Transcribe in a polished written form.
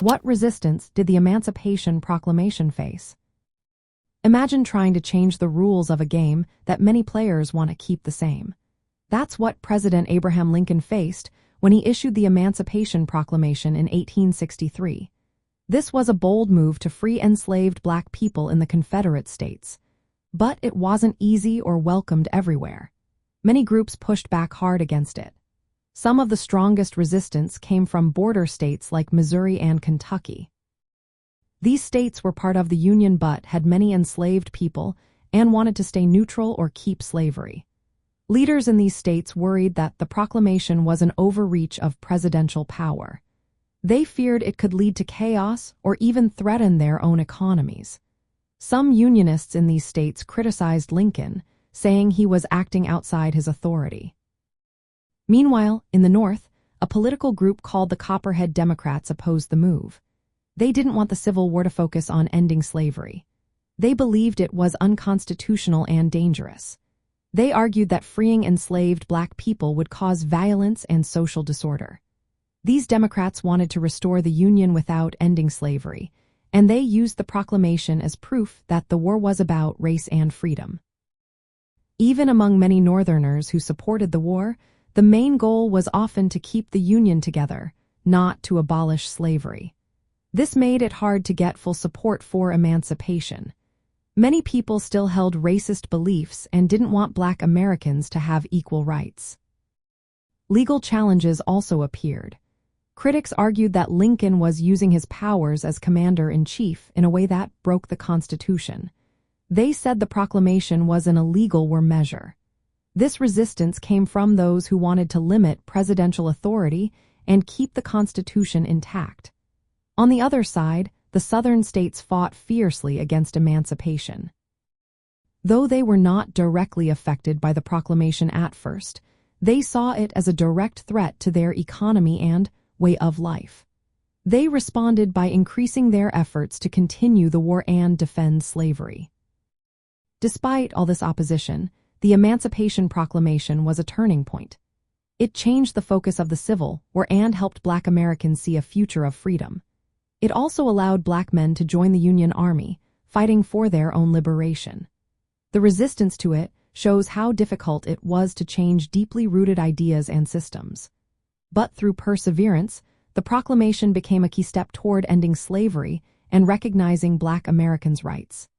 What resistance did the Emancipation Proclamation face? Imagine trying to change the rules of a game that many players want to keep the same. That's what President Abraham Lincoln faced when he issued the Emancipation Proclamation in 1863. This was a bold move to free enslaved black people in the Confederate States. But it wasn't easy or welcomed everywhere. Many groups pushed back hard against it. Some of the strongest resistance came from border states like Missouri and Kentucky. These states were part of the Union but had many enslaved people and wanted to stay neutral or keep slavery. Leaders in these states worried that the proclamation was an overreach of presidential power. They feared it could lead to chaos or even threaten their own economies. Some Unionists in these states criticized Lincoln, saying he was acting outside his authority. Meanwhile, in the North, a political group called the Copperhead Democrats opposed the move. They didn't want the Civil War to focus on ending slavery. They believed it was unconstitutional and dangerous. They argued that freeing enslaved black people would cause violence and social disorder. These Democrats wanted to restore the Union without ending slavery, and they used the proclamation as proof that the war was about race and freedom. Even among many Northerners who supported the war, the main goal was often to keep the Union together, not to abolish slavery. This made it hard to get full support for emancipation. Many people still held racist beliefs and didn't want black Americans to have equal rights. Legal challenges also appeared. Critics argued that Lincoln was using his powers as commander-in-chief in a way that broke the Constitution. They said the proclamation was an illegal war measure. This resistance came from those who wanted to limit presidential authority and keep the Constitution intact. On the other side, the Southern states fought fiercely against emancipation. Though they were not directly affected by the proclamation at first, they saw it as a direct threat to their economy and way of life. They responded by increasing their efforts to continue the war and defend slavery. Despite all this opposition, the Emancipation Proclamation was a turning point. It changed the focus of the Civil War and helped black Americans see a future of freedom. It also allowed black men to join the Union Army, fighting for their own liberation. The resistance to it shows how difficult it was to change deeply rooted ideas and systems. But through perseverance, the proclamation became a key step toward ending slavery and recognizing black Americans' rights.